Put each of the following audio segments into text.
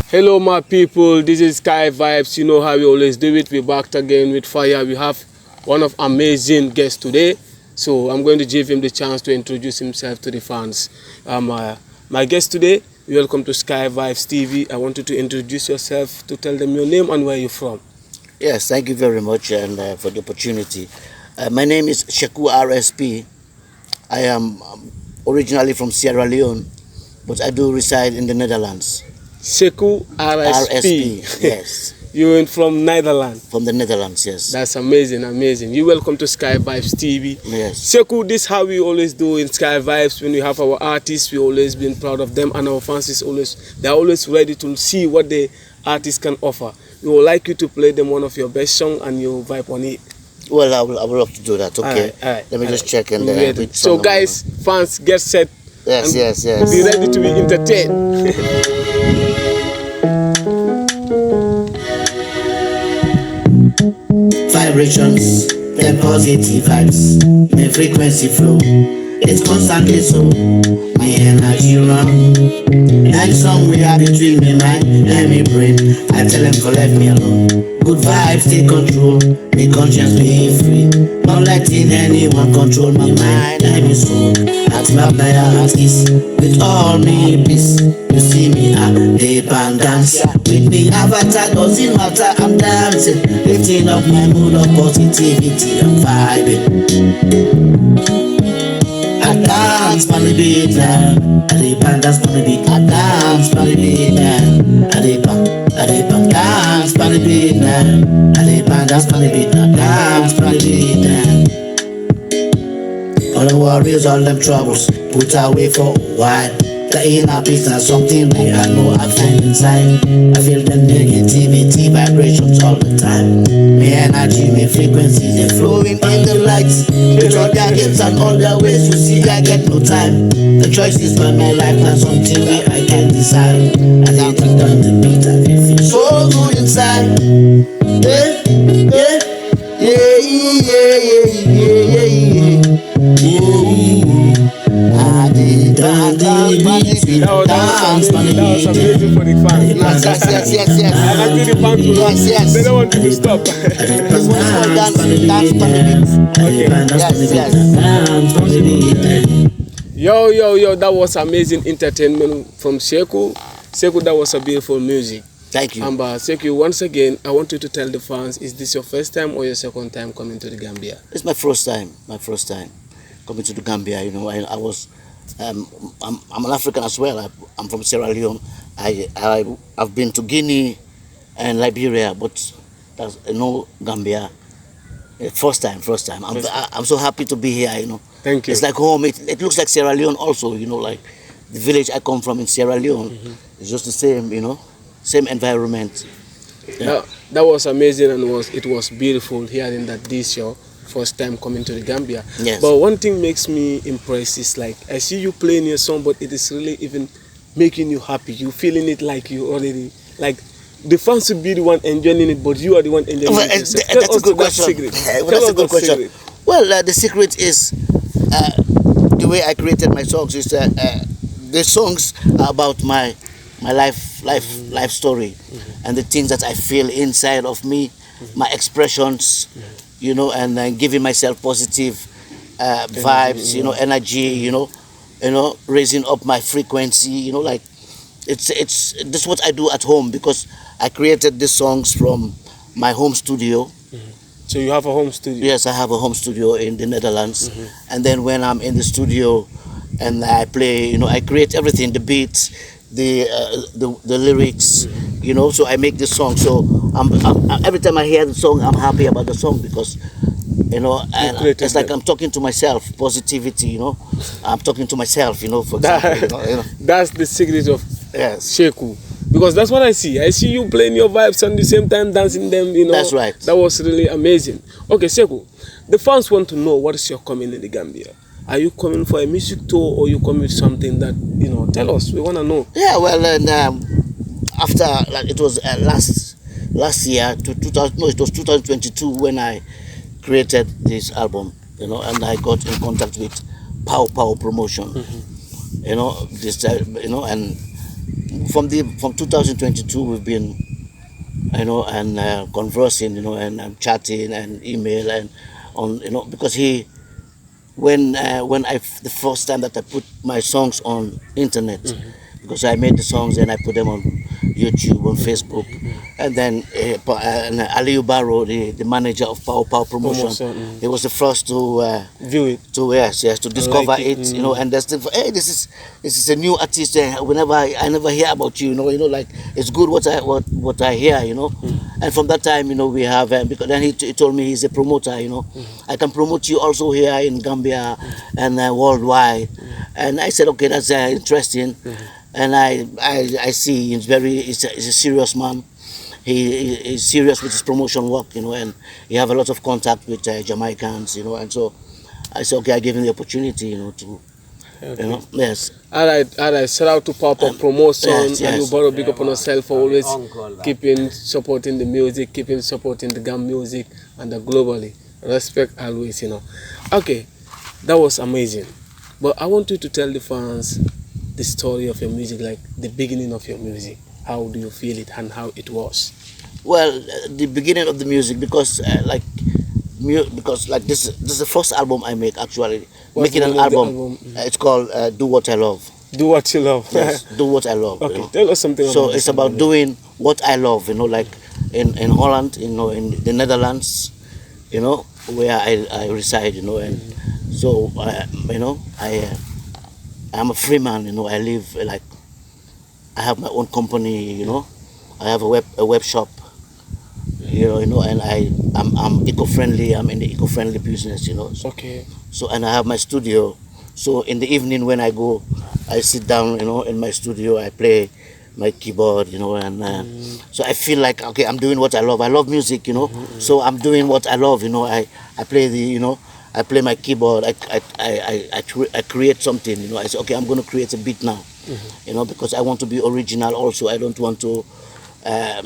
Hello my people, this is Sky Vibes. You know how we always do it. We're back again with fire. We have one of amazing guests today. So I'm going to give him the chance to introduce himself to the fans. My guest today, welcome to Sky Vibes TV. I want you to introduce yourself, to tell them your name and where you're from. Yes, thank you very much and for the opportunity. My name is Sheku RSP. I am originally from Sierra Leone, but I do reside in the Netherlands. Sheku RSP. Yes. You're from Netherlands. From the Netherlands, yes. That's amazing, amazing. You welcome to Sky Vibes TV. Yes. Sheku, this is how we always do in Sky Vibes. When we have our artists, we always been proud of them, and our fans is they're always ready to see what the artist can offer. We would like you to play them one of your best songs and you vibe on it. Well, I would love to do that. Okay. All right, Let me just check and so guys, fans, get set. Yes. Be ready to be entertained. Vibrations, the positive vibes, the frequency flow, it's constantly so, my energy run. And somewhere between my mind and my brain, I tell them to leave me alone. Good vibes take control, my conscience be free, not letting anyone control my mind and my soul. At my heart is with all me peace. You see me at the band dance with me avatar, doesn't matter, I'm dancing, lifting up my mood of positivity and vibing. I dance on the beat now, I dance on the beat, I dance on the beat now, I dance on the beat now, I dance on the beat, I dance on the beat now. All the worries, all them troubles, put away for a while. The inner peace is something that I know I find inside. I feel the negativity vibrations all the time. My energy, my frequencies, they're flowing in the lights. With all their games and all their ways, you see I get no time. The choices for my life are something that I can't decide. I can't think on the beat and it feels so good inside. That was amazing for the fans. Yes. I think the fans will love. Yes. They don't want you to stop. This one's for dance Yo, that was amazing entertainment from Sheku. Sheku, that was a beautiful music. Thank you. Sheku, once again, I want you to tell the fans, is this your first time or your second time coming to the Gambia? It's my first time coming to the Gambia. You know, I was, I'm an African as well. I'm from Sierra Leone. I've been to Guinea and Liberia, but that's Gambia. First time. I'm so happy to be here. You know, thank you. It's like home. It looks like Sierra Leone also. You know, like the village I come from in Sierra Leone. It's just the same. You know, same environment. Yeah. That was amazing, and it was beautiful hearing that this your first time coming to the Gambia. Yes. But one thing makes me impressed is like I see you playing your song, but it is really even making you happy. You feeling it like you already like the fans should be the one enjoying it, but you are the one enjoying it. That's a good question. That's a good question. Well, the secret is the way I created my songs is the songs are about my life story, and the things that I feel inside of me, my expressions, you know, and giving myself positive vibes, you know, energy, you know, raising up my frequency, you know, like it's this is what I do at home because I created these songs from my home studio. So you have a home studio? Yes, I have a home studio in the Netherlands, and then when I'm in the studio and I play, you know, I create everything, the beats, the lyrics, you know, so I make the song. So every time I hear the song, I'm happy about the song because, you know, it's like I'm talking to myself, positivity, you know. I'm talking to myself, you know, for example. You know. That's the secret of Yes. Sheku. Because that's what I see. I see you playing your vibes and at the same time dancing them, you know. That's right. That was really amazing. Okay, Sheku, the fans want to know what is your coming in the Gambia. Are you coming for a music tour or you coming with something that, you know, tell us, we want to know. Yeah, well, and after, like, it was last year, it was 2022 when I created this album, you know, and I got in contact with Pow Promotion, you know, this, you know, and from 2022 we've been, and conversing, and chatting and email and on, because when the first time that I put my songs on internet, because I made the songs and I put them on YouTube, on Facebook, and then and Aliyu Barrow, the manager of Power Promotion, he was the first to view it, to discover like it, and that's the, hey, this is a new artist. Whenever I never hear about you, like it's good what I hear, and from that time, we have because then he told me he's a promoter, I can promote you also here in Gambia and worldwide, and I said okay, that's interesting. And I see he's a serious man. He is serious with his promotion work, and he have a lot of contact with Jamaicans, and so I said okay, I give him the opportunity, to, yes. All right. Shout out to Papa Promotion, yes. and you borrow big up on yourself for always keeping supporting the music, keeping supporting the Gam music and globally. Respect always, Okay, that was amazing. But I want you to tell the fans the story of your music, like the beginning of your music. How do you feel it and how it was? Well, the beginning of the music, because this is the first album I make actually. What's Making the an name of the album, it's called Do What I Love. Do what you love. Yes, do what I love. Okay, tell us something. So about it's about doing what I love. Like in Holland, in the Netherlands, where I reside. And so I'm a free man. I live like I have my own company. I have a web shop. And I'm eco-friendly. I'm in the eco-friendly business. So, Okay. So and I have my studio. So in the evening when I go, I sit down, in my studio. I play my keyboard, and so I feel like okay, I'm doing what I love. I love music, So I'm doing what I love, I play I play my keyboard. I create something, I say okay, I'm going to create a beat now, because I want to be original. Also, I don't want to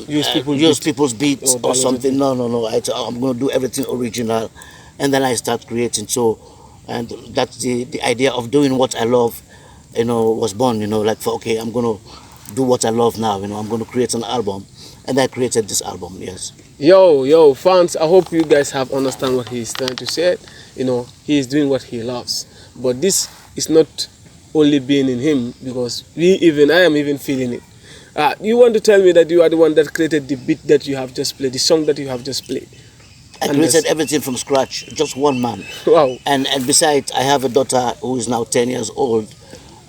use people's beats or something. No. I'm going to do everything original, and then I start creating. So. And that's the idea of doing what I love, was born, like for okay, I'm gonna do what I love now, I'm gonna create an album, and I created this album, yes. Yo, fans, I hope you guys have understand what he's trying to say. He is doing what he loves, but this is not only being in him, because I am even feeling it. You want to tell me that you are the one that created the beat that you have just played, the song that you have just played? I created everything from scratch, just one man. Wow. And besides, I have a daughter who is now 10 years old,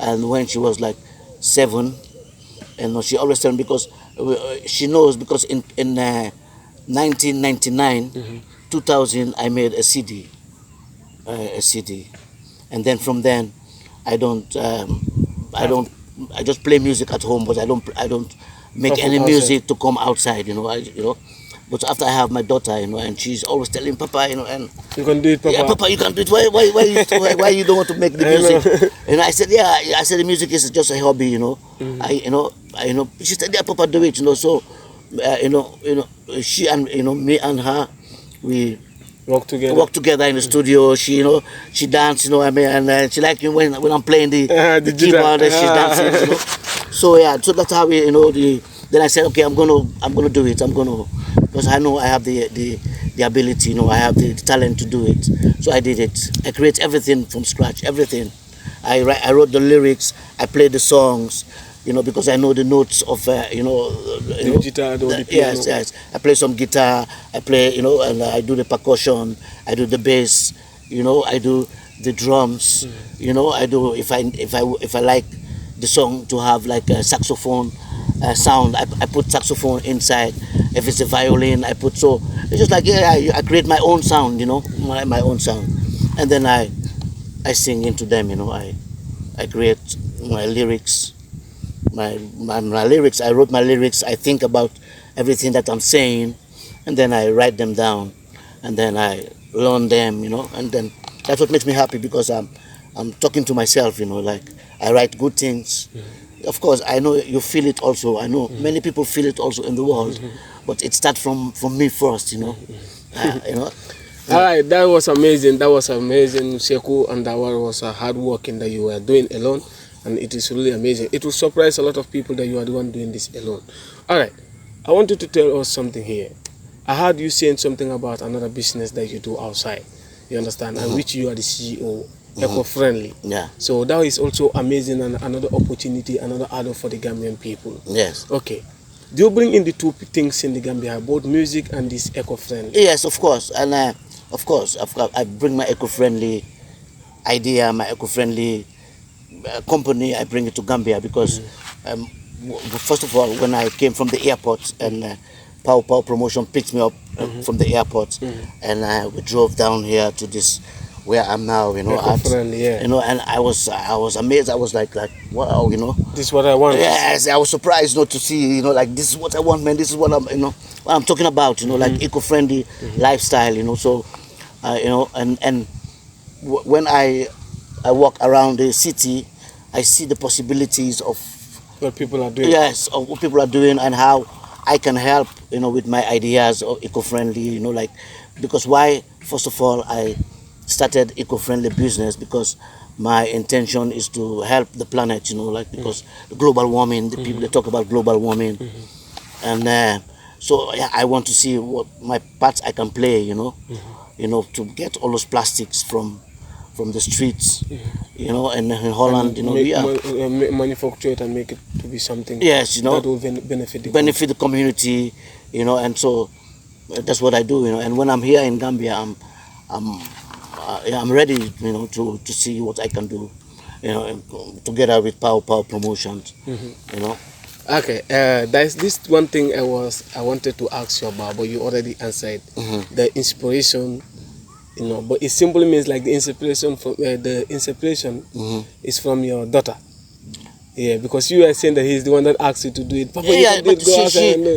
and when she was like 7, and she always tells me, because she knows, because in 1999, 2000, I made a CD, and then from then, I just play music at home, but I don't make any music to come outside, But after I have my daughter, and she's always telling Papa, and you can do it, Papa. Yeah, Papa, you can do it. Why you don't want to make the music? And I said, the music is just a hobby, She said, yeah, Papa, do it, So, she and me and her, we work together in the studio. She dance, and she like when I'm playing the keyboard, and she's dancing, So so that's how we, then I said, okay, I'm gonna do it. Because I know I have the ability, I have the talent to do it. So I did it. I create everything from scratch, everything. I wrote the lyrics, I played the songs, because I know the notes of, the guitar, the piano. Yes. I play some guitar, I play, and I do the percussion, I do the bass, I do the drums, I do, if I like the song to have like a saxophone sound, I put saxophone inside. If it's a violin, I put, so it's just like I create my own sound, my own sound, and then I sing into them, I create my lyrics, my lyrics. I wrote my lyrics. I think about everything that I'm saying, and then I write them down, and then I learn them, and then that's what makes me happy, because I'm talking to myself, like I write good things. Of course, I know you feel it also. I know many people feel it also in the world, but it starts from me first, All right, that was amazing. Sheku, and that was a hard working that you were doing alone. and it is really amazing. It will surprise a lot of people that you are the one doing this alone. All right, I want you to tell us something here. I heard you saying something about another business that you do outside. You understand, and which you are the CEO. Eco-friendly. Yeah. So that is also amazing and another opportunity, another add-on for the Gambian people. Yes. Okay. Do you bring in the two things in the Gambia, both music and this eco-friendly? Yes, of course. And of course, I bring my eco-friendly idea, my eco-friendly company. I bring it to Gambia because, first of all, when I came from the airport and Pow Promotion picked me up from the airport, and we drove down here to this where I'm now, Eco-friendly, yeah. and I was amazed. I was like wow, This is what I want. Yes, I was surprised not to see, like this is what I want, man. This is what I'm talking about, like eco-friendly lifestyle, So, and when I walk around the city, I see the possibilities of what people are doing. Yes, of what people are doing and how I can help, with my ideas of eco-friendly, because why? First of all, I started eco-friendly business because my intention is to help the planet, because global warming, the people they talk about global warming, and so yeah, I want to see what my part I can play, to get all those plastics from the streets, and in Holland, manufacture it and make it to be something. Yes, that will benefit the community, and so that's what I do, and when I'm here in Gambia, I'm ready, to see what I can do, together with Pow Promotions, Okay, there's this one thing I wanted to ask you about, but you already answered. The inspiration, but it simply means like the inspiration is from your daughter. Yeah, because you are saying that he's the one that asked you to do it. Papa, yeah, but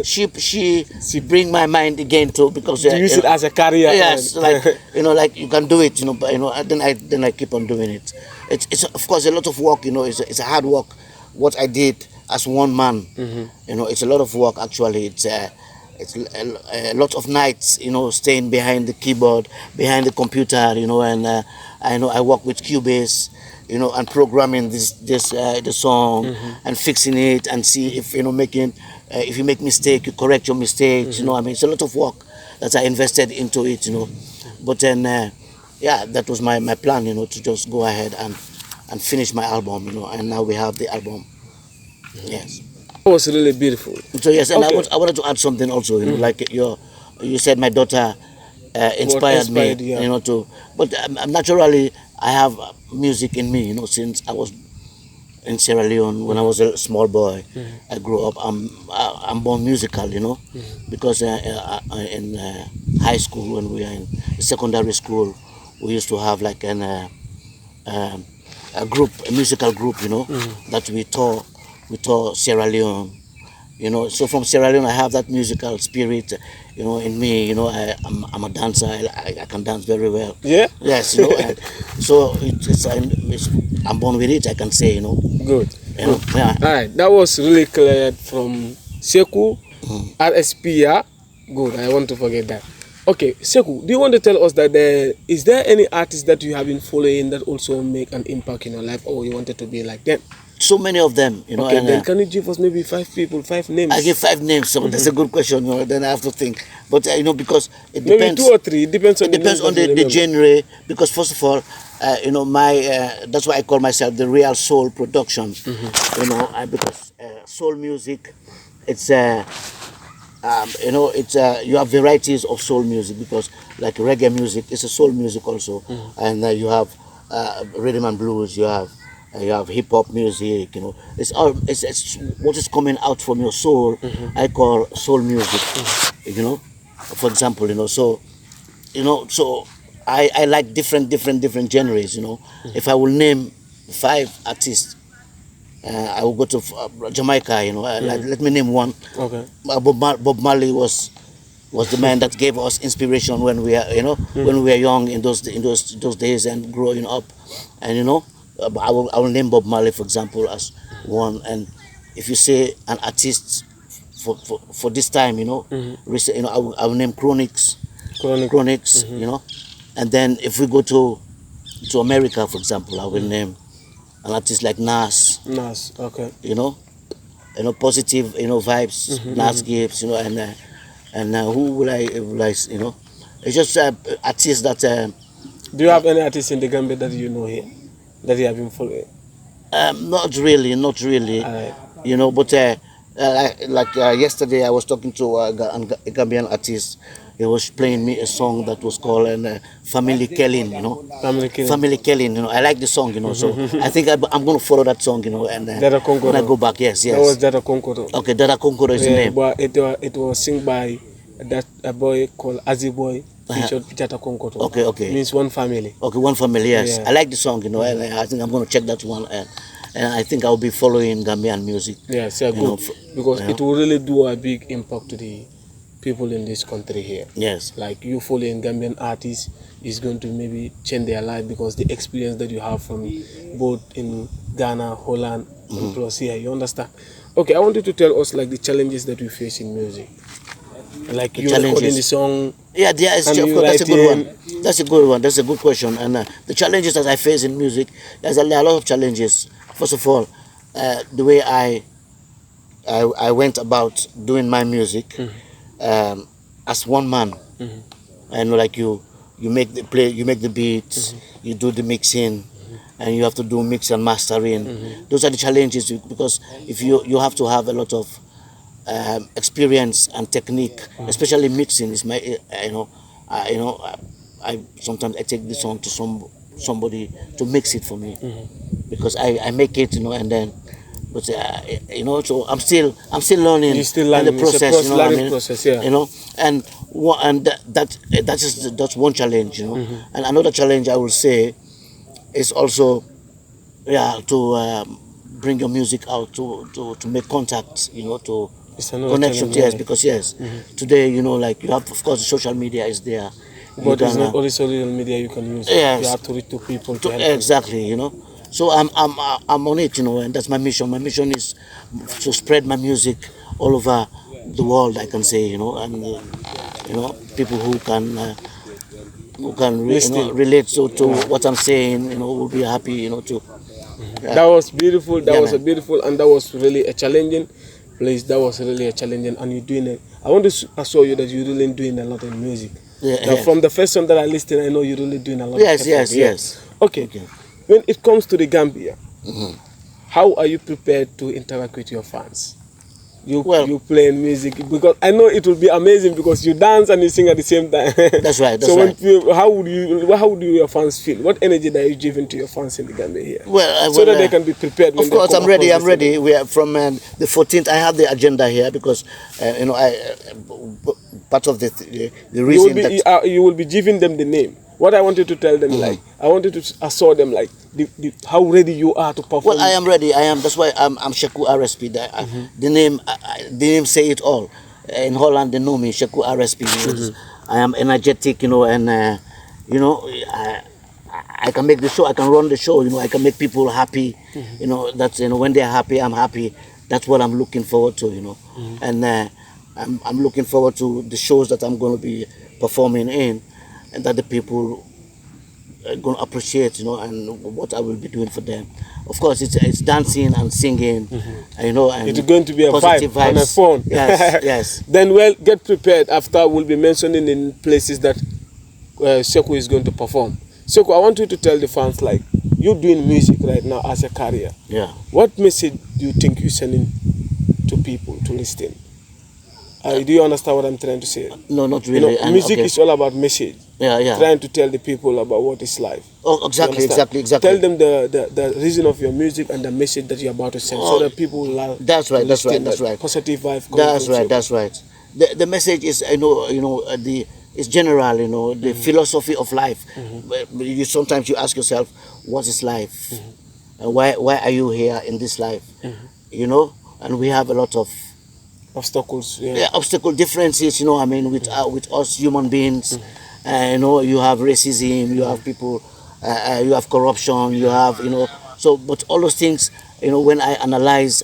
she bring my mind again too, because to use it as a career. Yes, like you can do it, but and then I keep on doing it. It's of course a lot of work, it's a hard work. What I did as one man, it's a lot of work actually. It's a lot of nights, staying behind the keyboard, behind the computer, and I work with Cubase, and programming the song and fixing it and see if if you make mistake, you correct your mistakes. It's a lot of work that I invested into it. But then yeah, that was my plan. To just go ahead and finish my album. And now we have the album. Yes. It was really beautiful. So yes, and Okay. I wanted to add something also. Like you said, my daughter inspired me. Yeah. But naturally I have music in me. Since I was in Sierra Leone when I was a small boy, I grew up. I'm born musical. Because in high school, when we were in secondary school, we used to have like a musical group. That we taught Sierra Leone. So from Sierra Leone I have that musical spirit, in me. I'm a dancer. I can dance very well. Yeah. Yes, and so I'm born with it. I can say, Good. Yeah. All right, that was really clear from Sheku RSP. Yeah. Good. I want to forget that. Okay, Sheku, do you want to tell us that is there any artist that you have been following that also make an impact in your life, or you wanted to be like them? So many of them, Okay, and then can you give us maybe 5 people, 5 names? I give 5 names. So that's a good question. Then I have to think. But because it Maybe depends. 2 or 3. It depends on It depends on the genre. Because first of all, my that's why I call myself the real soul production. Because soul music, it's you have varieties of soul music, because like reggae music is a soul music also, and you have rhythm and blues. You have hip hop music. It's what is coming out from your soul. I call soul music. For example, so I like different genres. If I will name 5 artists, I will go to Jamaica. Let me name one. Okay. Bob Marley was the man that gave us inspiration when we are when we were young in those days and growing up, and I will name Bob Marley, for example, as one. And if you say an artist for this time, recent, I will name Chronics. And then if we go to America, for example, I will name an artist like Nas. Nice. Okay. You know, positive, vibes, Nas Gibbs, and who will I, it's just artists that. Do you have any artists in the Gambia that you know here that you have been following? Not really, not really. Alright. But yesterday I was talking to a Gambian artist. He was playing me a song that was called Family Killing, Family Killing. Family Killing, I like the song, so I think I'm going to follow that song, and Dada Konkoro. when I go back, yes. That was Dada Konkoro. Okay, Dada Konkoro is the Yeah, name. but it was sung by a boy called Azi Boy, featured Dada Konkoro. Okay. Means one family. Okay, one family, yes. Yeah. I like the song, and I think I'm going to check that one, and I think I'll be following Gambian music. Yes, yeah, good. Because it will really do a big impact to the people in this country here. Yes. Like you following Gambian artists is going to maybe change their life because the experience that you have from both in Ghana, Holland, and plus here, you understand? Okay, I want you to tell us like the challenges that we face in music. Like you recording the song. Yeah, of course, that's a good one. That's a good one. That's a good question. And the challenges that I face in music, there's a lot of challenges. First of all, the way I went about doing my music as one man. And like you make the beats, you do the mixing, and you have to do mix and mastering. Those are the challenges because if you have to have a lot of experience and technique, especially mixing is my I sometimes I take the song to somebody to mix it for me because I make it and then but so I'm still learning. You're still learning the process, learning process, yeah. And that's one challenge, and another challenge I will say is also to bring your music out to make contact, to connection, yes, because today like you have, of course, the social media is there, but it's not only social media you can use. Yes. You have to reach to people to help exactly them. So I'm on it, and that's my mission. My mission is to spread my music all over the world, I can say, and people who can relate to what I'm saying, will be happy, to. That was beautiful. That was man. a beautiful, and that was really a challenging place. That was really a challenging, and you're doing it. I want to assure you that you're really doing a lot in music. Now, from the first song that I listened, I know you're really doing a lot. Yes. Okay. When it comes to the Gambia, how are you prepared to interact with your fans? You playing music, because I know it will be amazing because you dance and you sing at the same time. That's right. How would your fans feel? What energy are you giving to your fans in the Gambia here? So that they can be prepared. Of course, I'm ready. We are from the 14th. I have the agenda here because part of the reason you will be giving them the name. What I wanted to tell them, I wanted to assure them, how ready you are to perform. Well, I am ready. I am. That's why I'm Sheku RSP. The name say it all. In Holland, they know me, Sheku RSP. I am energetic, and I can make the show. I can run the show. I can make people happy. That's when they're happy, I'm happy. That's what I'm looking forward to. And I'm looking forward to the shows that I'm going to be performing in, and that the people are going to appreciate, and what I will be doing for them. Of course, it's dancing and singing, and it's going to be a vibe on a phone. Yes. Then, get prepared. After we'll be mentioning in places that Sheku is going to perform. Sheku, I want you to tell the fans, you're doing music right now as a career. Yeah. What message do you think you're sending to people to listen? Do you understand what I'm trying to say? No, not really. Music is all about message. Yeah. Trying to tell the people about what is life. Oh, exactly. Tell them the reason of your music and the message that you're about to send, so that people will love. That's right. Positive vibe. That's right. The message is, it's general, the philosophy of life. Sometimes you ask yourself, what is life? And why are you here in this life? And we have a lot of obstacles. Obstacle differences, with us human beings. You have racism, you have people, you have corruption, you have, but all those things, when I analyze,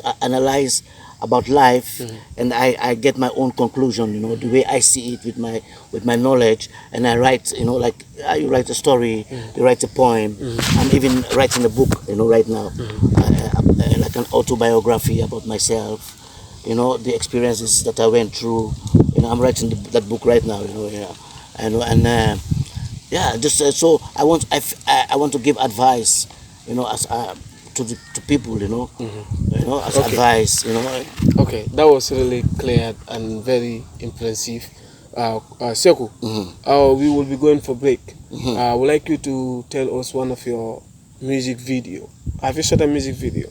about life, and I get my own conclusion, the way I see it with my knowledge, and I write, like you write a story, you write a poem. I'm even writing a book, right now, like an autobiography about myself, the experiences that I went through. I'm writing that book right now, just so I want to give advice, as to people, as advice, Okay, that was really clear and very impressive. Sheku, we will be going for break. I would like you to tell us one of your music video. Have you shot a music video?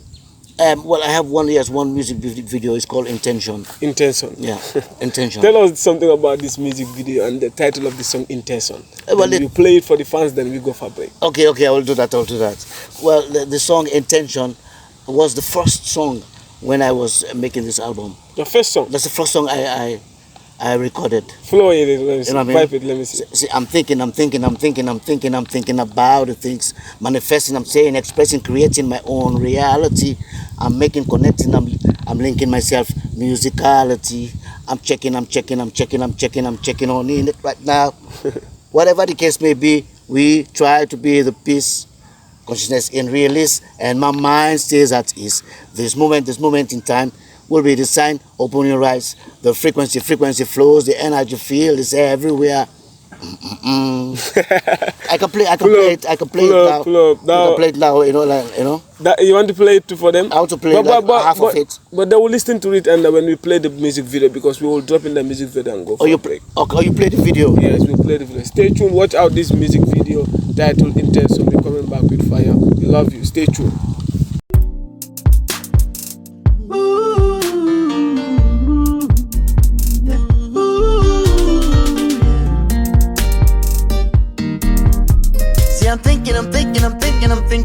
Well, I have one music video. It's called Intention. Intention. Yeah, Intention. Tell us something about this music video and the title of the song, Intention. Well, you play it for the fans, then we go for break. Okay, I will do that. Well, the song Intention was the first song when I was making this album. The first song? That's the first song I recorded. Flow it, let me see. Pipe it, let me see. See, I'm thinking about the things, manifesting, I'm saying, expressing, creating my own reality. I'm making, connecting, I'm linking myself, musicality. I'm checking on it right now. Whatever the case may be, we try to be the peace, consciousness in release, and my mind stays at ease. This moment in time will be the sign. Open your eyes. The frequency flows. The energy field is everywhere. I can play it now. You want to play it for them? I want to play half of it. But they will listen to it, and when we play the music video, because we will drop in the music video and go for break. Okay, you play the video? Yes, we'll play the video. Stay tuned. Watch out this music video titled Intention. We're coming back with fire. We love you. Stay tuned.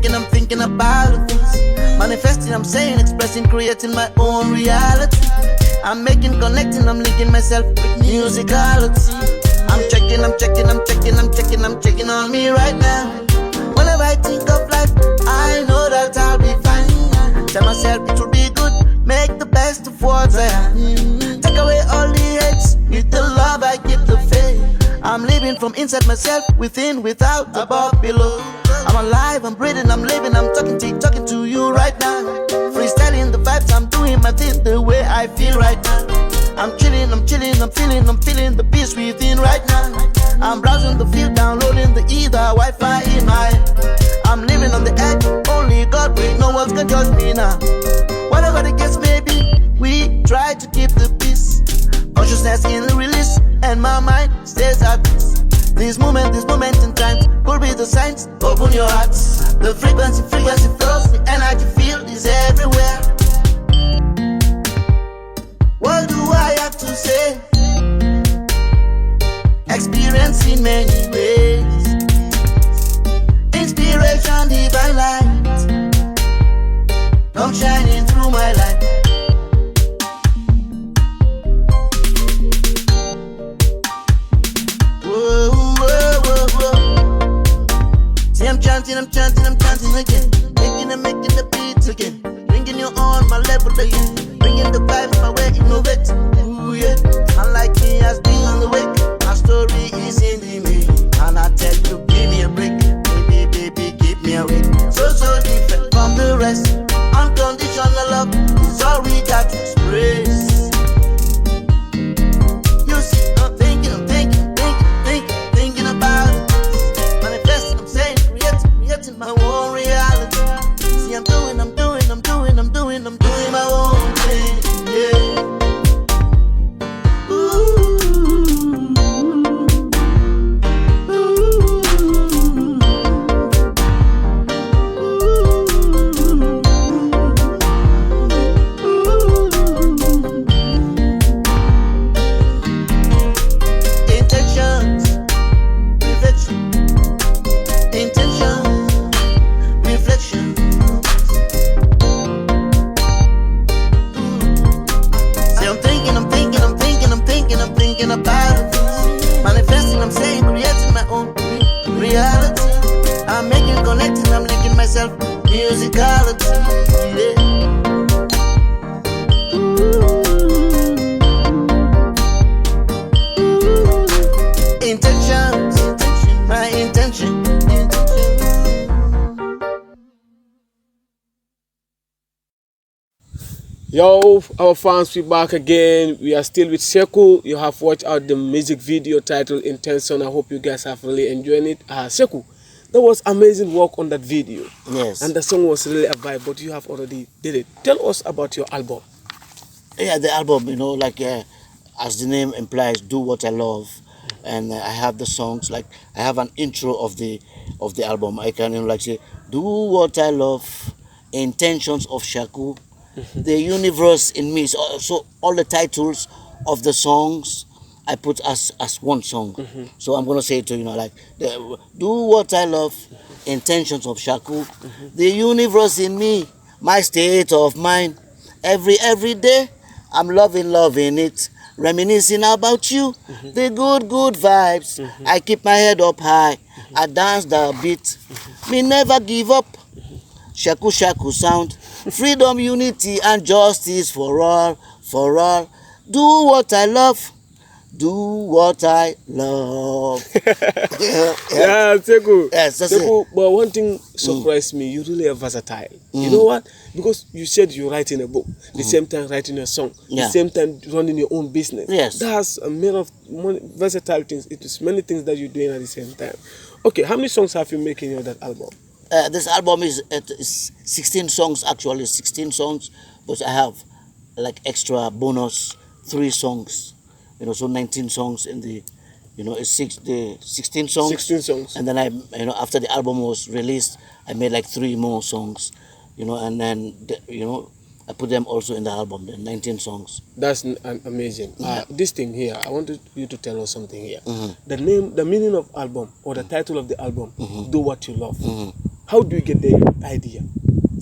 I'm thinking about things. Manifesting, I'm saying, expressing, creating my own reality. I'm making, connecting, I'm linking myself with musicality. I'm checking on me right now. Whenever I think of life, I know that I'll be fine. Tell myself it will be good, make the best of what's there. Take away all the hates, with the love I give the faith. I'm living from inside myself, within, without, above, below. I'm alive, I'm breathing, I'm living, I'm talking to you right now. Freestyling the vibes, I'm doing my thing the way I feel right now. I'm chilling, I'm feeling the peace within right now. I'm browsing the field, downloading the ether, Wi-Fi in my head. I'm living on the edge, only God will, no one can judge me now. Whatever the case may be, we try to keep the peace. Consciousness in the release, and my mind stays at peace. This moment in time could be the signs. Open your hearts. The frequency flows. The energy field is everywhere. What do I have to say? Experience in many ways. Inspiration, divine light. Come shining through my life. I'm chanting again. Making the beats again. Bringing you on my level again. Bringing the vibes my way, innovate. Ooh yeah. Unlike me has been on the wake. My story is in the making. And I tell you, give me a break. Baby, keep me awake. So different from the rest. Unconditional love is all we got to express. You see, I'm thinking about it. Manifesting, I'm saying, creating my own reality. See, I'm doing my own. Yo, our fans, we back again. We are still with Sheku. You have watched out the music video titled Intention. I hope you guys have really enjoyed it. Sheku, there was amazing work on that video. Yes. And the song was really a vibe, but you have already did it. Tell us about your album. Yeah, the album, like as the name implies, do what I love, and I have the songs. Like I have an intro of the album. I can like say, do what I love, intentions of Sheku, the universe in me. So all the titles of the songs I put as one song. So I'm gonna say it to like do what I love, intentions of Sheku, the universe in me, my state of mind, every day. I'm loving it, reminiscing about you, the good vibes. I keep my head up high, I dance the beat, me never give up. Sheku sound, freedom, unity, and justice for all, for all. Do what I love, do what I love. Yeah, Sheku. Yes, that's Sheku, it. but one thing surprised me, you really are versatile. You know what? Because you said you're writing a book, the same time writing a song, the same time running your own business. Yes. That's a made of versatile things. It is many things that you're doing at the same time. Okay, how many songs have you making in that album? This album is 16 songs actually, 16 songs, but I have like extra bonus 3 songs, so 19 songs in the, it's 16 songs. 16 songs. And then after the album was released, I made like 3 more songs, and then I put them also in the album, the 19 songs. That's amazing. This thing here, I wanted you to tell us something here. The meaning of album or the title of the album, Do What You Love. How do you get the idea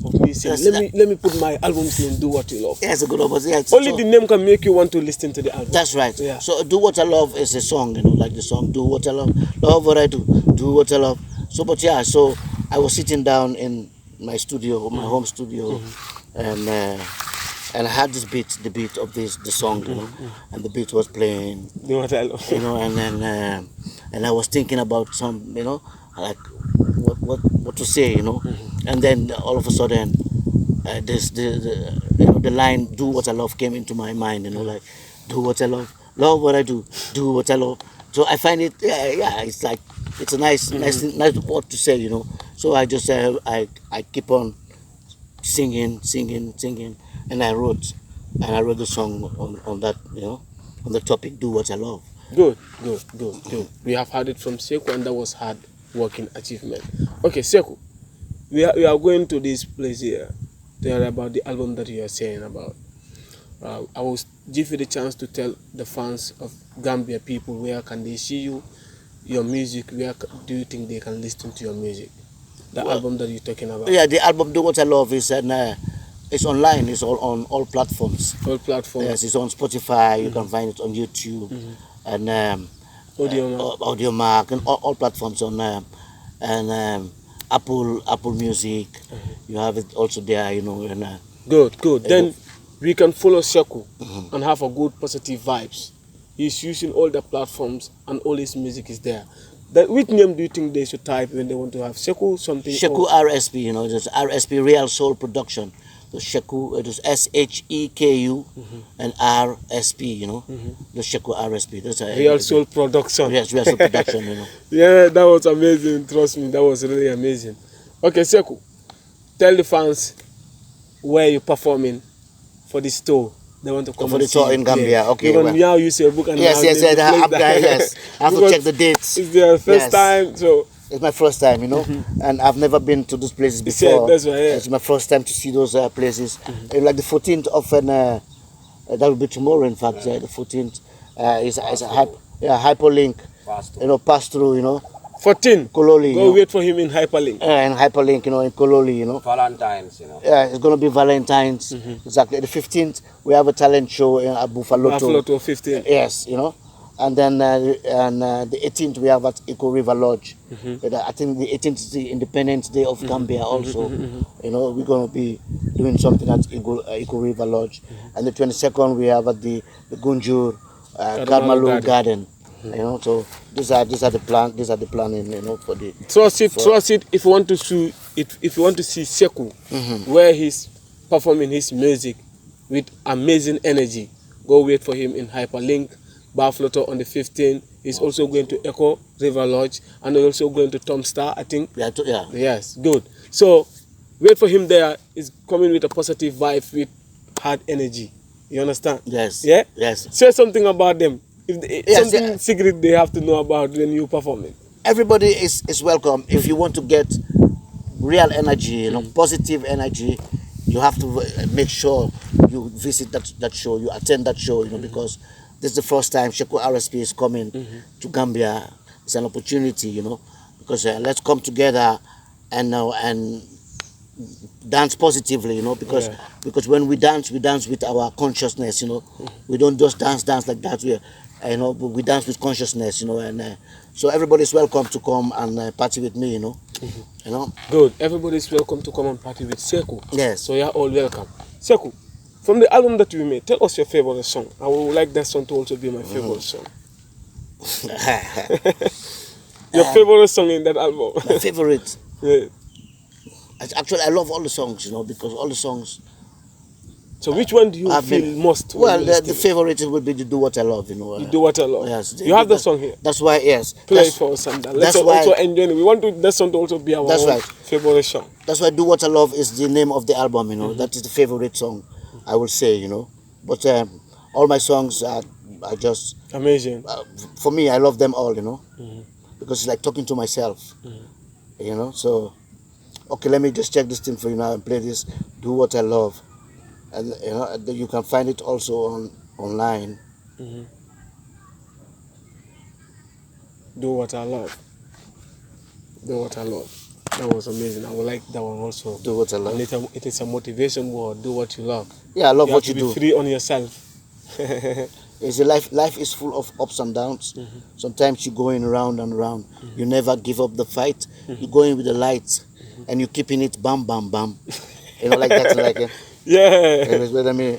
of me saying, let me put my album's name, Do What You Love? Yeah, it's a good album. Yeah, only the name can make you want to listen to the album. That's right. Yeah. So Do What I Love is a song, like the song Do What I Love, love what I do what I love. So, but yeah, so I was sitting down in my studio, my home studio, and I had this beat, the beat of the song, and the beat was playing, Do What I Love. and then and I was thinking about some, like what to say, and then all of a sudden, the line "Do What I Love" came into my mind, like do what I love what I do what I love. So I find it, it's like it's a nice word to say, So I just I keep on singing, and I wrote the song on that, on the topic "Do What I Love." Good. We have had it from Sheku, and that was hard working achievement. Okay, Sheku, we are going to this place here to hear about the album that you are saying about. I will give you the chance to tell the fans of Gambia people where can they see you, your music, where do you think they can listen to your music? The album that you're talking about. Yeah, the album "Do What I Love" is it's online. It's all on all platforms. All platforms. Yes, it's on Spotify. You can find it on YouTube and Audiomack and all platforms on and Apple Music. You have it also there, And good. Then we can follow Sheku and have a good positive vibes. He's using all the platforms and all his music is there. Which name do you think they should type when they want to have Sheku something? Sheku RSP, just RSP Real Soul Production. The Sheku, it is SHEKU and RSP, the Sheku RSP. That's a Real Soul Production. Yes, Real Soul Production, Yeah, that was amazing. Trust me, that was really amazing. Okay, Sheku, tell the fans where you're performing for this tour. They want to come for the tour in Gambia. Yeah. Okay. Now you say book and yes. I have to check the dates. It's their first time, so it's my first time, and I've never been to those places before. That's right. Yeah. It's my first time to see those places. Like the 14th of that will be tomorrow. In fact, the 14th is a hyperlink. Pass through. 14. Kololi. Go wait for him in hyperlink. In hyperlink, in Kololi, Valentine's, Yeah, it's gonna be Valentine's. Exactly. The 15th we have a talent show in Buffalo. 15th. Yes, And then the 18th we have at Eco River Lodge. I think the 18th is the Independence Day of Gambia also. We're gonna be doing something at Eco River Lodge. And the 22nd we have at the Gunjur Karmalu Garden. So these are the plan. These are the planning. For the trust it. If you want to see, if you want to see Sheku, where he's performing his music, with amazing energy. Go wait for him in Hyperlink, Barflutter on the 15th. He's also going to Echo River Lodge, and also going to Tom Star, I think. Yeah, yeah. Yes, good. So wait for him there. He's coming with a positive vibe, with hard energy. You understand? Yes. Yeah? Yes. Say something about them. If they, Yes, something yeah. secret they have to know about when you perform it. Everybody is welcome. If you want to get real energy, positive energy, you have to make sure you visit that show, you attend that show, because this is the first time Sheku RSP is coming to Gambia. It's an opportunity, because let's come together and dance positively, because when we dance with our consciousness, we don't just dance like that. We dance with consciousness, and so everybody's welcome to come and party with me, Good. Everybody's welcome to come and party with Sheku. Yes. So you're all welcome. Sheku, from the album that we made, tell us your favorite song. I would like that song to also be my favorite song. Your favorite song in that album? My favorite. Yeah. Actually, I love all the songs, because all the songs. So which one do you feel most? Well, the favorite would be the Do What I Love, You Do What I Love. Yes. You have the song here. That's why, yes. Play it for us, and let's also enjoy it. We want that song to also be our favorite song. That's why Do What I Love is the name of the album, That is the favorite song, I would say, But all my songs are just amazing. For me, I love them all, because it's like talking to myself, So, okay, let me just check this thing for you now and play this Do What I Love. And you can find it also online. Do What I Love. Do What I Love. That was amazing. I would like that one also. Do What I Love. And it is a motivation word. Do what you love. Yeah, I love what you do. do. Be free on yourself. It's a life is full of ups and downs. Sometimes you're going around and around. You never give up the fight. You're going with the lights, and you're keeping it bam bam bam. Like that, like. Yeah. Let me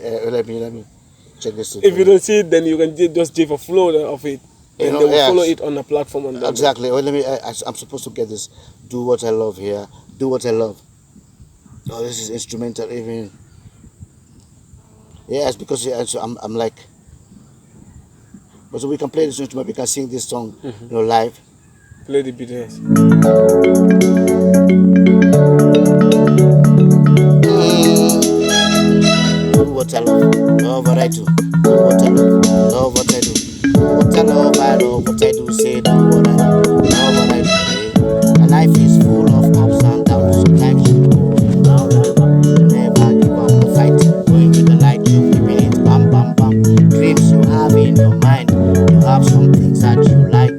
check this. If you don't see it, then you can just give a flow of it, and they will follow it on the platform. And exactly. Well, I'm supposed to get this. Do What I Love here. Do What I Love. Oh, this is instrumental even. Yes, because I'm like. But so we can play this instrument. We can sing this song, live. Play the beat, yes. Do what I love what I do. Do what I love what I do. Do what I love what I do. Say do what I love what I do. Yeah. Life is full of ups and downs. Sometimes you go round and round. You never give up the fight. Going with the light, you keeping it bam bam bam. Dreams you have in your mind. You have some things that you like.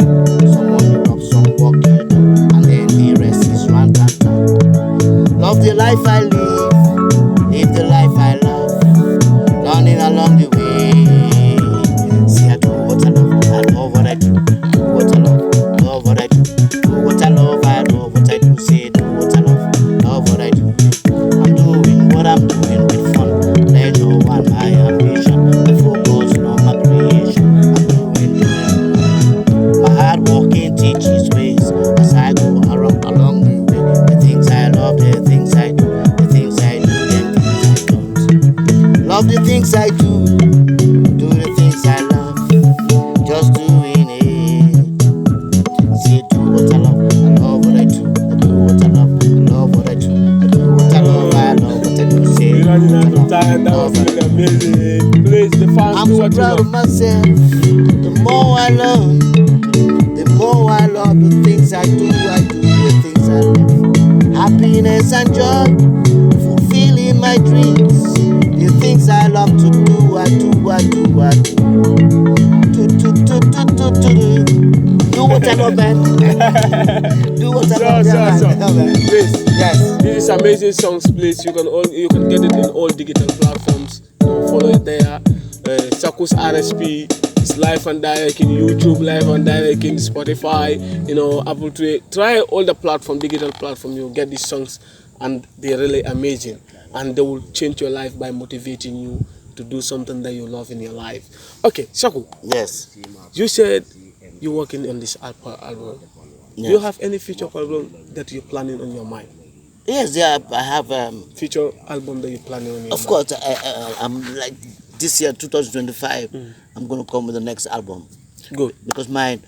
Someone you love, some work you do, and then the rest is rant and talk. Love the life I live the life I love. Learning along the way. See, I do what I love what I do. Do what I love what I do. Do what I love what I do. Say, do what I love what I do. I'm doing what I'm doing with fun, pleasure, and my ambition. I focus on my creation. I'm doing my hard working teaches ways as I go along the way. The things I love, the things I do, the things I do, the things I don't. Love the things I do the things I love, just doing it. See, do what I love what I do. I do what I love what I do. I do what I love what I do. Say, We're running out of time. That was really amazing. Please, the fans I'm do so what you proud love. of myself. The more I love, the things I do the things I love. Happiness and joy, fulfilling my dreams. The things I love to do, I do. Do what I love, man. Do what I love, man. Please, Yes. this is amazing songs. Please, you can get it in all digital platforms. Follow it there. Sheku RSP. It's live and direct in YouTube, live and direct in Spotify. Apple Tree. Try all the digital platform. You'll get these songs, and they're really amazing. And they will change your life by motivating you to do something that you love in your life. Okay, Sheku. Yes. You said you're working on this album. Yes. Do you have any future album that you're planning on your mind? Yes, yeah, I have. Future album that you're planning on? Of course, I'm like this year, 2025. I'm going to come with the next album Good. because my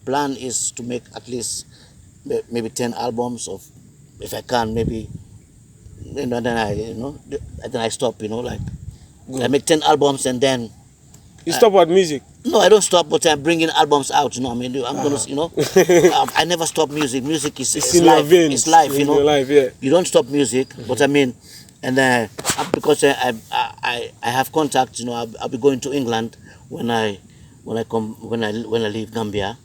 plan is to make at least maybe 10 albums of, if I can, maybe. Then I stop. Like Good. I make 10 albums and then. You stop at music? No, I don't stop, but I'm bringing albums out. You know, what I mean, I'm gonna, I never stop music. Music is It's in life. your veins. It's life. It's in your life, yeah. You don't stop music, but I mean, and because I have contacts. I'll be going to England when I leave Gambia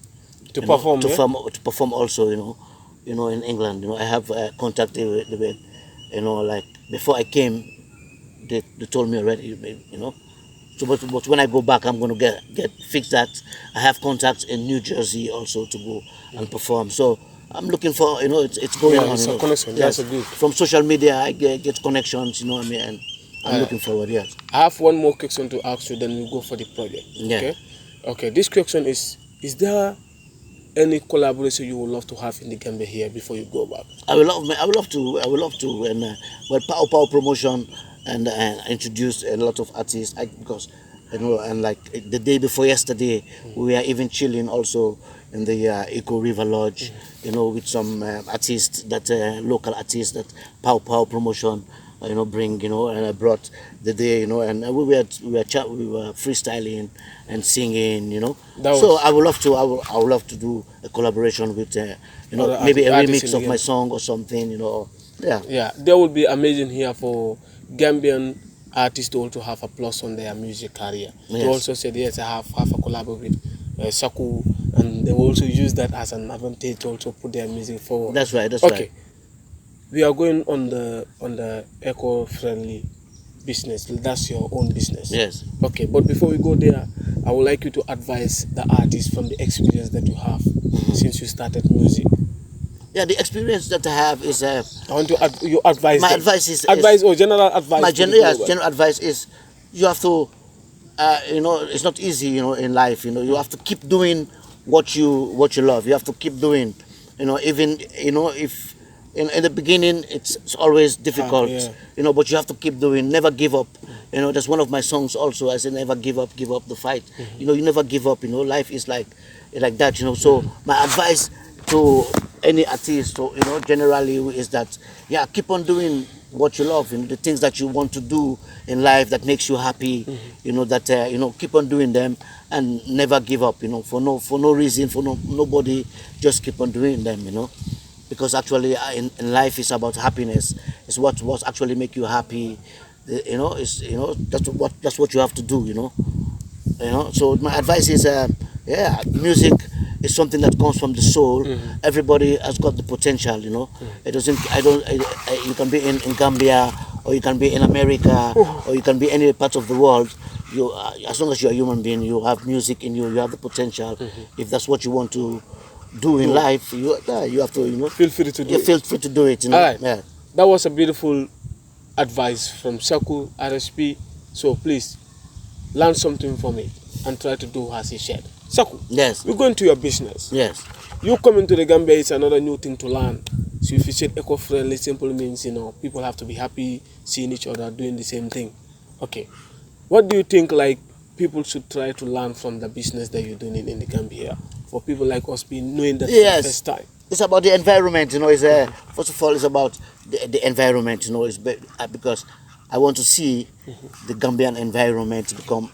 To perform, to yeah? to perform also. In England. I have contact with like before I came, they told me already. So, but when I go back, I'm going to get fix that. I have contacts in New Jersey also to go and perform. So I'm looking for, it's going on. It's a connection. Yes. That's a good. From social media, I get connections. You know what I mean? And I'm looking forward. Yes. I have one more question to ask you, then we go for the project. Yeah. Okay. Okay. This question is there any collaboration you would love to have in the Gambia here before you go back? I would love to, and Power Promotion and introduce a lot of artists because and like the day before yesterday we were even chilling also in the Eco River Lodge, with some artists that local artists that Power Promotion bring, and I brought the day, and we were freestyling and singing, so I would love to do a collaboration with maybe a remix of my song or something, Yeah, that would be amazing here for Gambian artists to also have a plus on their music career. Yes. They also said yes, I have a collab with Sheku, and they will also use that as an advantage to also put their music forward. That's right. Okay, we are going on the eco-friendly business. That's your own business. Yes. Okay, but before we go there, I would like you to advise the artists from the experience that you have since you started music. Yeah, the experience that I have is. I want to you advise. My them. advice is or general advice. My general advice is, you have to, it's not easy, in life. You have to keep doing what you love. You have to keep doing, even if in the beginning it's always difficult, but you have to keep doing. Never give up. That's one of my songs also. I say never give up the fight. You never give up. Life is like that. So my advice to any artist, generally is that, keep on doing what you love, the things that you want to do in life that makes you happy, that keep on doing them and never give up, for no reason, for nobody, just keep on doing them, because actually in life is about happiness. It's what actually make you happy, that's what you have to do, So my advice is, music is something that comes from the soul. Everybody has got the potential, It doesn't. You can be in Gambia, or you can be in America, or you can be any part of the world. As long as you're a human being, you have music in you. You have the potential. If that's what you want to do in life, you have to, feel free to do it. Feel free to do it. All right. Yeah. That was a beautiful advice from Sheku RSP. So please learn something from it and try to do as he said. Sheku, Yes. we're going to your business. Yes. You coming to the Gambia is another new thing to learn. So if you said eco-friendly, simple means, people have to be happy seeing each other doing the same thing. Okay. What do you think, like, people should try to learn from the business that you're doing in the Gambia? For people like us being knowing that for the first time. It's about the environment, It's first of all, it's about the environment, It's because I want to see the Gambian environment become,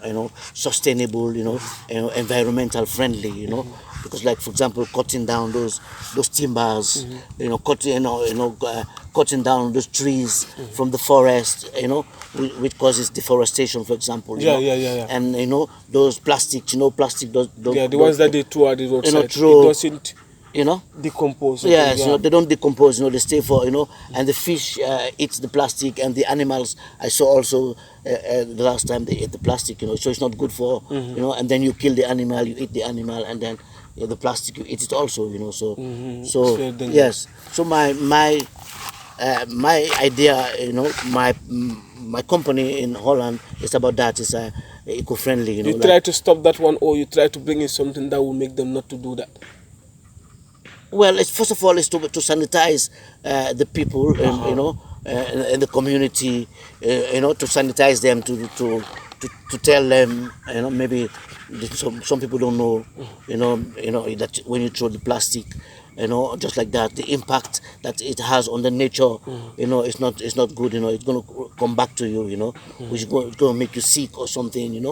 sustainable, environmental friendly, because, like, for example, cutting down those timbers, cutting down those trees from the forest, which causes deforestation, for example. Yeah. And those plastics, plastic. Those the ones that they throw at the roadside. It doesn't. Decompose. Yes, they don't decompose. They stay for and the fish eats the plastic, and the animals. I saw also the last time they ate the plastic. So it's not good for and then you kill the animal, you eat the animal, and then the plastic you eat it also. So yes. So my idea, my company in Holland is about that. It's eco-friendly. You try to stop that one, or you try to bring in something that will make them not to do that. Well, first of all, it's to sanitize the people, in the community, to sanitize them, to tell them, maybe some people don't know, that when you throw the plastic, just like that, the impact that it has on the nature, it's not good, it's going to come back to you, which is going to make you sick or something,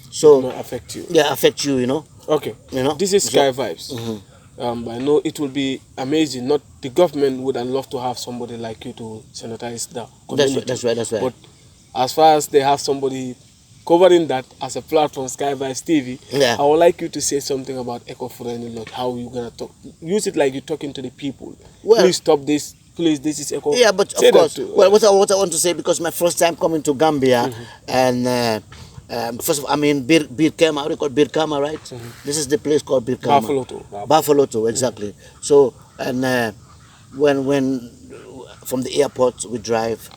So It might affect you. yeah, affect you, Okay. This is Sky Vibes. I know it will be amazing. Not the government would love to have somebody like you to sanitize the community. That's right. But as far as they have somebody covering that as a platform, Sky Vibes TV, Yeah. I would like you to say something about eco-friendly, like how you gonna talk. Use it like you're talking to the people. Well, please stop this. Please, this is eco. Yeah, but say of course. Well, what I want to say, because my first time coming to Gambia, and first of all, I mean Birkama, what do you call Birkama, right? This is the place called Birkama. Buffalo, exactly. So, and when from the airport we drive,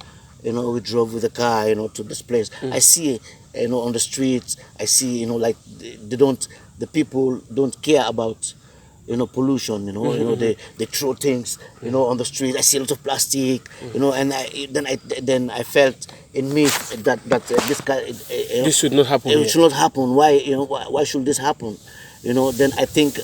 we drove with the car, to this place. I see, on the streets, I see, like the people don't care about, pollution, they throw things, on the street. I see a lot of plastic, and then I felt in me that this guy, this should not happen. It should not happen. Why, why should this happen? Then I think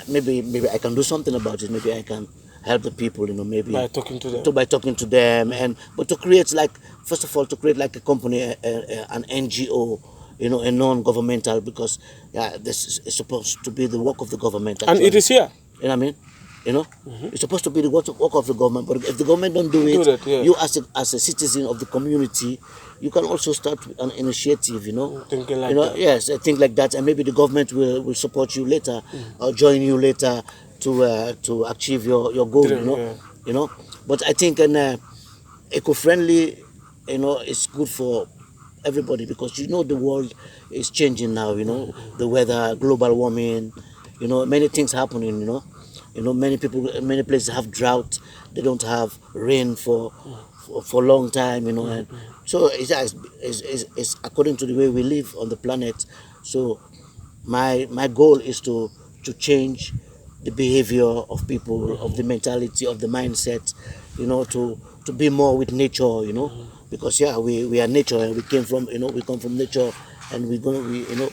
maybe I can do something about it. Maybe I can help the people, maybe by talking to them. By talking to them, but to create, like, first of all, to create like a company, an NGO, a non-governmental, because this is supposed to be the work of the government. Actually. And it is here. You know what I mean? It's supposed to be the work of the government, but if the government don't do it, that, yeah. you as a citizen of the community, you can also start an initiative, Thinking like that. Yes, I think like that, and maybe the government will support you later, or join you later to achieve your goal, Yeah. But I think an eco-friendly, is good for everybody, because the world is changing now, the weather, global warming, many things happening, many places have drought, they don't have rain for a long time, and so it's according to the way we live on the planet. So my goal is to change the behavior of people, of the mentality, of the mindset, to be more with nature, because we are nature, and we come from nature, and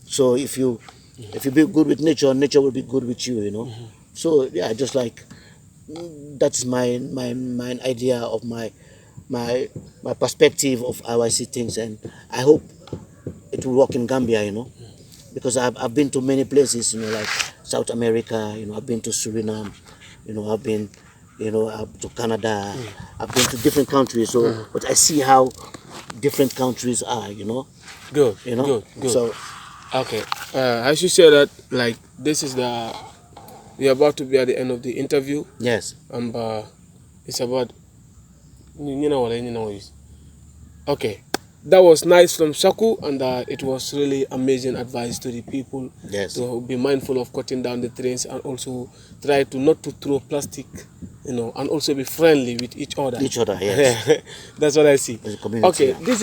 so if you be good with nature, nature will be good with you, So yeah, just like that's my idea of my perspective of how I see things, and I hope it will work in Gambia, because I've been to many places, like South America, I've been to Suriname, I've been, to Canada, I've been to different countries, so but I see how different countries are, Good. Good. So okay, as you said that, like, this is we're about to be at the end of the interview. yes, And it's about okay, that was nice from Sheku, and it was really amazing advice to the people. Yes. To be mindful of cutting down the trees, and also try to not to throw plastic, and also be friendly with each other. Yes. That's what I see. As a community, Okay, yeah. this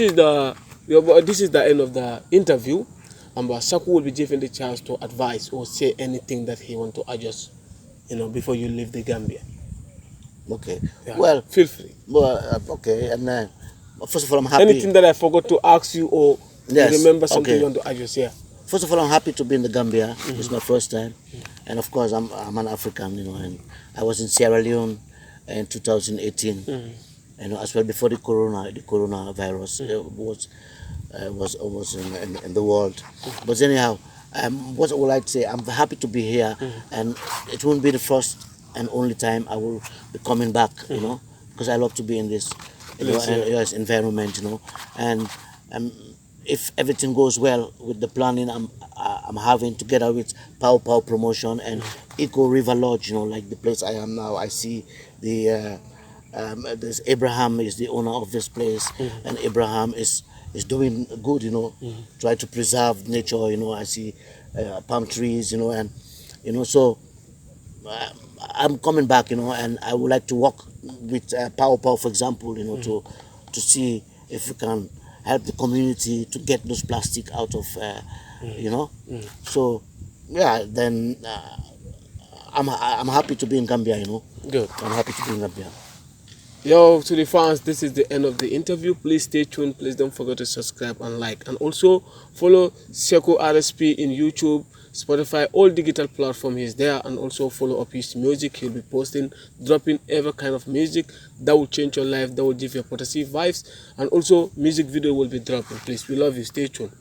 is the end of the interview. And Sheku will be given the chance to advise or say anything that he want to adjust, before you leave the Gambia. Okay. Yeah. Well, Feel free. well, okay, and first of all, I'm happy. Anything that I forgot to ask you, or Yes, you remember something okay. you want to adjust here? First of all, I'm happy to be in the Gambia. It's my first time, and of course, I'm an African, and I was in Sierra Leone in 2018, as well before the coronavirus was in the world. But anyhow, what I would like to say, I'm happy to be here, and it won't be the first and only time I will be coming back, because I love to be in this, yes, environment, and if everything goes well with the planning I'm having together with Pow Promotion and Eco River Lodge, like the place I am now, I see there's Abraham is the owner of this place, and Abraham is doing good, try to preserve nature, I see palm trees, and so I'm coming back, and I would like to work with Pow, for example, to see if we can help the community to get those plastic out of, so yeah, then I'm happy to be in Gambia, you know. Good. I'm happy to be in Gambia. Yo, to the fans, this is the end of the interview. Please stay tuned. Please don't forget to subscribe and like. And also follow Sheku RSP in YouTube, Spotify, all digital platform. He's there. And also follow up his music. He'll be posting, dropping every kind of music that will change your life, that will give you positive vibes. And also music video will be dropping. Please, we love you. Stay tuned.